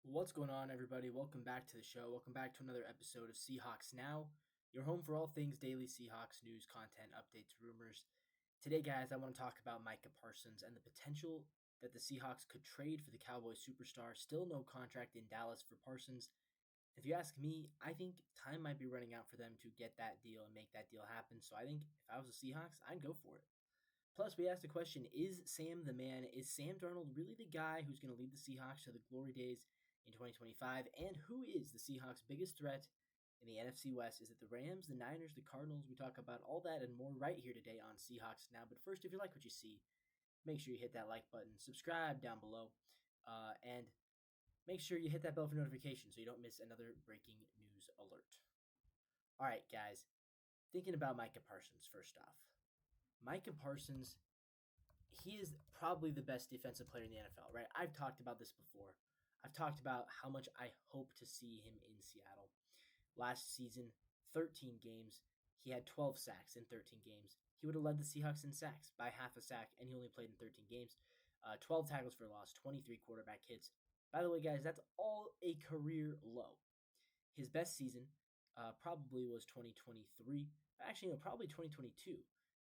What's going on, everybody? Welcome back to the show. Welcome back to another episode of Seahawks Now, your home for all things daily Seahawks news, content, updates, rumors. Today, guys, I want to talk about Micah Parsons and the potential that the Seahawks could trade for the Cowboys superstar. Still no contract in Dallas for Parsons. If you ask me, I think time might be running out for them to get that deal and make that deal happen. So I think if I was the Seahawks, I'd go for it. Plus, we asked the question, is Sam the man? Is Sam Darnold really the guy who's going to lead the Seahawks to the glory days in 2025? And who is the Seahawks' biggest threat in the NFC West? Is it the Rams, the Niners, the Cardinals? We talk about all that and more right here today on Seahawks Now. But first, if you like what you see, make sure you hit that like button, subscribe down below, and make sure you hit that bell for notifications so you don't miss another breaking news alert. All right, guys, thinking about Micah Parsons first off. Micah Parsons, he is probably the best defensive player in the NFL, right? I've talked about this before. I've talked about how much I hope to see him in Seattle. Last season, 13 games, he had 12 sacks in 13 games. He would have led the Seahawks in sacks by half a sack, and he only played in 13 games. 12 tackles for loss, 23 quarterback hits. By the way, guys, that's all a career low. His best season probably was 2023. Actually, no, probably 2022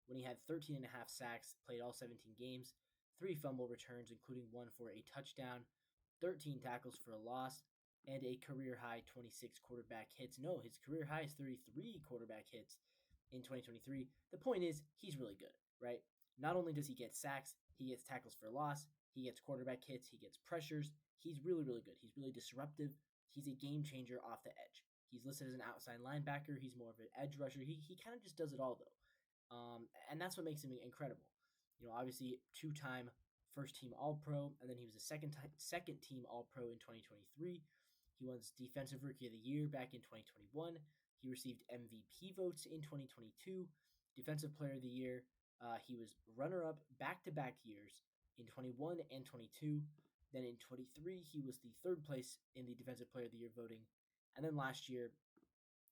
when he had 13 and a half sacks, played all 17 games, 3 fumble returns, including one for a touchdown, 13 tackles for a loss, and a career high 26 quarterback hits. No, his career high is 33 quarterback hits in 2023. The point is, he's really good, right? Not only does he get sacks, he gets tackles for loss, he gets quarterback hits, he gets pressures. He's really, really good. He's really disruptive. He's a game changer off the edge. He's listed as an outside linebacker. He's more of an edge rusher. He kind of just does it all, though. And that's what makes him incredible. Obviously, two-time first-team All-Pro, and then he was a second-team All-Pro in 2023. He won Defensive Rookie of the Year back in 2021. He received MVP votes in 2022. Defensive Player of the Year. He was runner-up back-to-back years in 21 and 22. Then in 23, he was the third place in the Defensive Player of the Year voting. And then last year,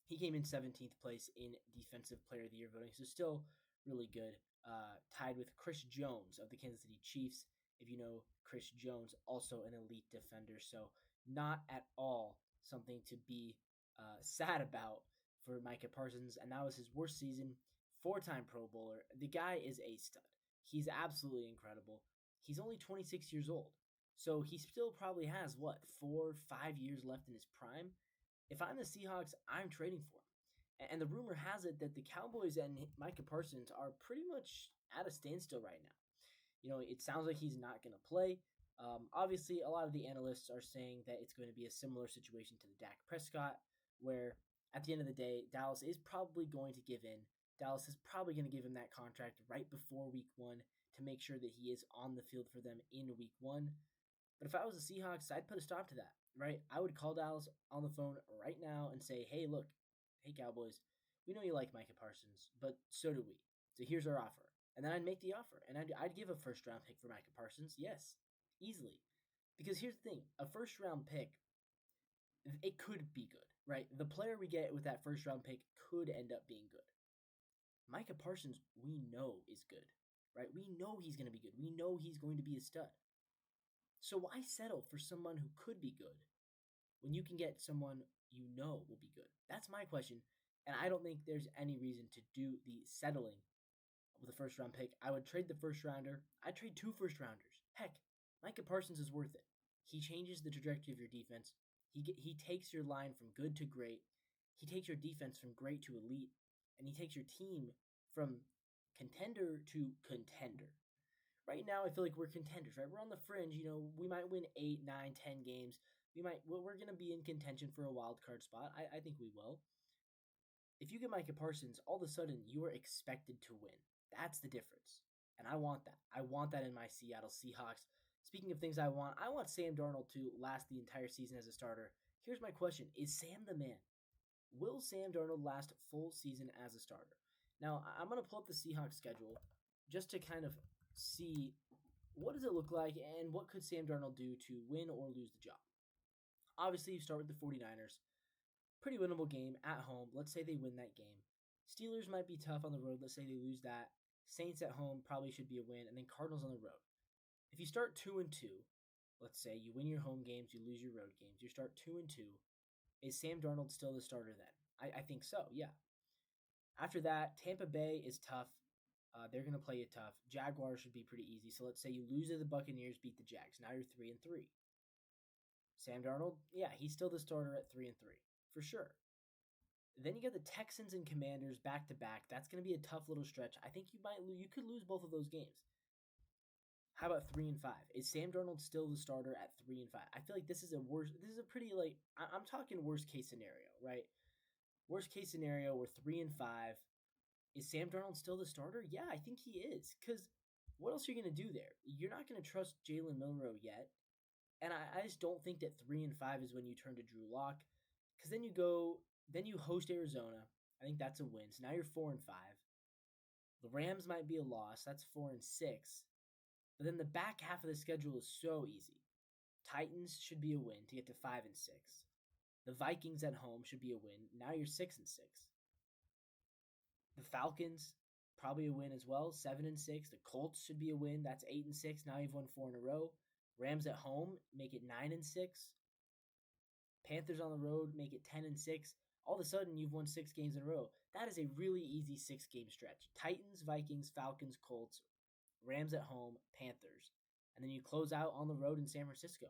he came in 17th place in Defensive Player of the Year voting, so still really good. Tied with Chris Jones of the Kansas City Chiefs. If you know Chris Jones, also an elite defender, so not at all something to be sad about for Micah Parsons. And that was his worst season. 4-time Pro Bowler. The guy is a stud. He's absolutely incredible. He's only 26 years old, so he still probably has, 4-5 years left in his prime. If I'm the Seahawks, I'm trading for him. And the rumor has it that the Cowboys and Micah Parsons are pretty much at a standstill right now. It sounds like he's not going to play. Obviously, a lot of the analysts are saying that it's going to be a similar situation to the Dak Prescott, where at the end of the day, Dallas is probably going to give in. Dallas is probably going to give him that contract right before week 1 to make sure that he is on the field for them in week 1. But if I was the Seahawks, I'd put a stop to that, right? I would call Dallas on the phone right now and say, hey, look, hey, Cowboys, we know you like Micah Parsons, but so do we. So here's our offer. And then I'd make the offer, and I'd give a first-round pick for Micah Parsons, yes, easily. Because here's the thing, a first-round pick, it could be good, right? The player we get with that first-round pick could end up being good. Micah Parsons, we know is good, right? We know he's going to be good. We know he's going to be a stud. So why settle for someone who could be good when you can get someone you know will be good? That's my question, and I don't think there's any reason to do the settling with a first-round pick. I would trade the first-rounder. I'd trade 2 first-rounders. Heck, Micah Parsons is worth it. He changes the trajectory of your defense. He takes your line from good to great. He takes your defense from great to elite, and he takes your team from contender to contender. Right now, I feel like we're contenders, right? We're on the fringe. We might win 8, 9, 10 games. We're going to be in contention for a wild card spot. I think we will. If you get Micah Parsons, all of a sudden you are expected to win. That's the difference. And I want that. I want that in my Seattle Seahawks. Speaking of things I want Sam Darnold to last the entire season as a starter. Here's my question. Is Sam the man? Will Sam Darnold last full season as a starter? Now, I'm going to pull up the Seahawks schedule just to kind of see what does it look like and what could Sam Darnold do to win or lose the job. Obviously, you start with the 49ers. Pretty winnable game at home. Let's say they win that game. Steelers might be tough on the road. Let's say they lose that. Saints at home probably should be a win. And then Cardinals on the road. If you start 2-2, Let's say you win your home games, you lose your road games, you start 2-2. Is Sam Darnold still the starter then? I think so, yeah. After that, Tampa Bay is tough. They're going to play you tough. Jaguars should be pretty easy. So let's say you lose to the Buccaneers, beat the Jags. Now you're 3-3. Sam Darnold, yeah, he's still the starter at 3-3 for sure. Then you get the Texans and Commanders back to back. That's going to be a tough little stretch. I think you could lose both of those games. How about 3-5? Is Sam Darnold still the starter at 3-5? I feel like this is a pretty like I'm talking worst case scenario, right? Worst case scenario, we're 3-5. Is Sam Darnold still the starter? Yeah, I think he is. Because what else are you going to do there? You're not going to trust Jalen Milroe yet. And I just don't think that 3-5 is when you turn to Drew Lock. Because then you host Arizona. I think that's a win. So now you're 4-5. The Rams might be a loss. That's 4-6. But then the back half of the schedule is so easy. Titans should be a win to get to 5-6. The Vikings at home should be a win. Now you're 6-6. The Falcons, probably a win as well, 7-6. The Colts should be a win. That's 8-6. Now you've won 4 in a row. Rams at home, make it 9-6. Panthers on the road, make it 10-6. All of a sudden, you've won 6 games in a row. That is a really easy 6-game stretch. Titans, Vikings, Falcons, Colts, Rams at home, Panthers. And then you close out on the road in San Francisco.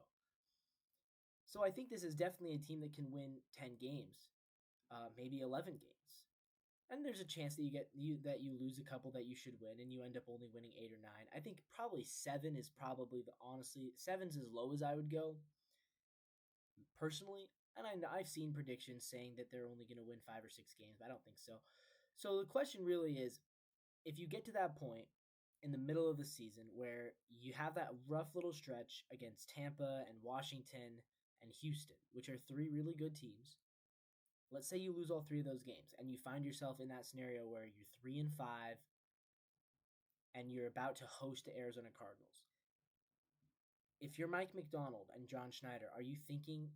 So I think this is definitely a team that can win 10 games, maybe 11 games. And there's a chance that you lose a couple that you should win, and you end up only winning 8 or 9. I think probably 7 is probably honestly 7's as low as I would go personally. And I've seen predictions saying that they're only going to win 5 or 6 games, but I don't think so. So the question really is, if you get to that point in the middle of the season where you have that rough little stretch against Tampa and Washington and Houston, which are 3 really good teams. Let's say you lose all 3 of those games and you find yourself in that scenario where you're 3-5 and you're about to host the Arizona Cardinals. If you're Mike McDonald and John Schneider, are you thinking,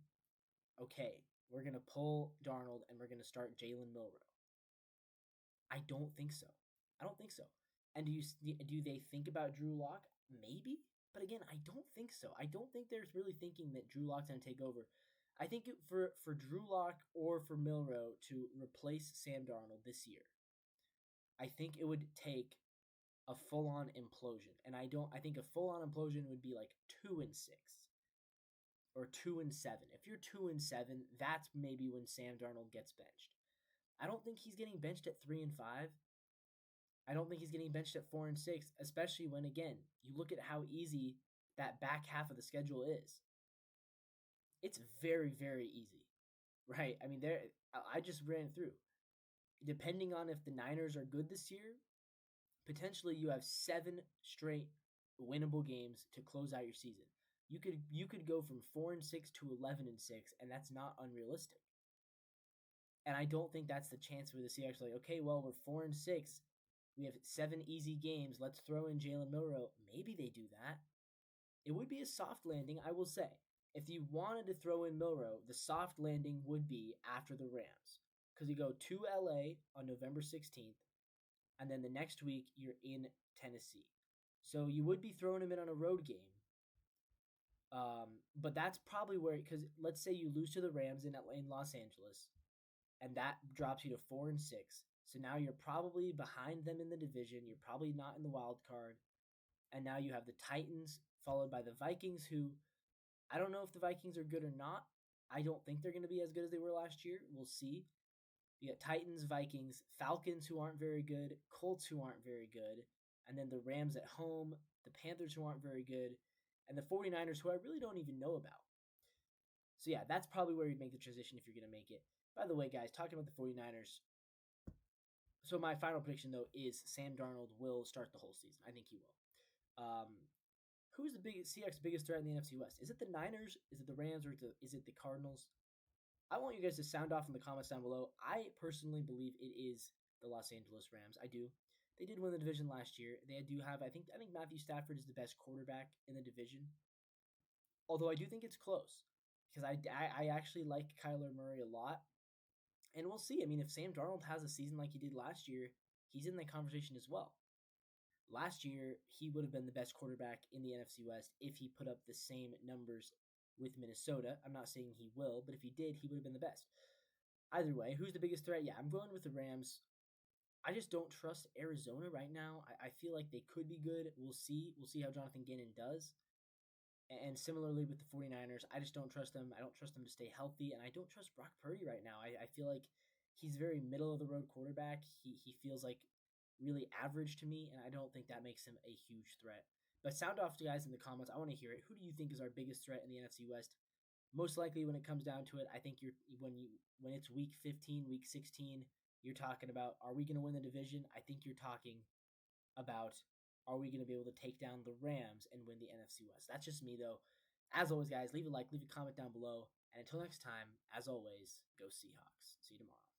okay, we're going to pull Darnold and we're going to start Jalen Milroe? I don't think so. I don't think so. And do they think about Drew Lock? Maybe. But again, I don't think so. I don't think they're really thinking that Drew Lock's going to take over. I think for Drew Lock or for Milroe to replace Sam Darnold this year, I think it would take a full-on implosion. And I think a full-on implosion would be like 2-6 or 2-7. If you're 2-7, that's maybe when Sam Darnold gets benched. I don't think he's getting benched at 3-5. I don't think he's getting benched at 4-6, especially when, again, you look at how easy that back half of the schedule is. It's very, very easy, right? I mean, I just ran through. Depending on if the Niners are good this year, potentially you have 7 straight winnable games to close out your season. You could go from 4-6 to 11-6, and that's not unrealistic. And I don't think that's the chance where the Seahawks are like, okay, well, we're 4-6. We have 7 easy games. Let's throw in Jalen Milroe. Maybe they do that. It would be a soft landing, I will say. If you wanted to throw in Milroe, the soft landing would be after the Rams. Because you go to LA on November 16th, and then the next week you're in Tennessee. So you would be throwing him in on a road game. But that's probably where, because let's say you lose to the Rams in Los Angeles, and that drops you to 4-6. So now you're probably behind them in the division. You're probably not in the wild card. And now you have the Titans, followed by the Vikings, who I don't know if the Vikings are good or not. I don't think they're going to be as good as they were last year. We'll see. You got Titans, Vikings, Falcons, who aren't very good, Colts, who aren't very good, and then the Rams at home, the Panthers, who aren't very good, and the 49ers, who I really don't even know about. So yeah, that's probably where you'd make the transition if you're going to make it. By the way, guys, talking about the 49ers, so my final prediction, though, is Sam Darnold will start the whole season. I think he will. Who's the Seahawks' biggest threat in the NFC West? Is it the Niners? Is it the Rams? Or is it the Cardinals? I want you guys to sound off in the comments down below. I personally believe it is the Los Angeles Rams. I do. They did win the division last year. They do have, I think Matthew Stafford is the best quarterback in the division. Although I do think it's close. Because I actually like Kyler Murray a lot. And we'll see. I mean, if Sam Darnold has a season like he did last year, he's in the conversation as well. Last year, he would have been the best quarterback in the NFC West if he put up the same numbers with Minnesota. I'm not saying he will, but if he did, he would have been the best. Either way, who's the biggest threat? Yeah, I'm going with the Rams. I just don't trust Arizona right now. I feel like they could be good. We'll see. We'll see how Jonathan Gannon does. And similarly with the 49ers, I just don't trust them. I don't trust them to stay healthy, and I don't trust Brock Purdy right now. I feel like he's very middle of the road quarterback. He feels like really average to me, and I don't think that makes him a huge threat. But sound off to guys in the comments. I want to hear it. Who do you think is our biggest threat in the NFC West? Most likely, when it comes down to it, I think when it's week 15, week 16, you're talking about, are we going to win the division? I think you're talking about, are we going to be able to take down the Rams and win the NFC West? That's just me, though. As always, guys, leave a like, leave a comment down below. And until next time, as always, go Seahawks. See you tomorrow.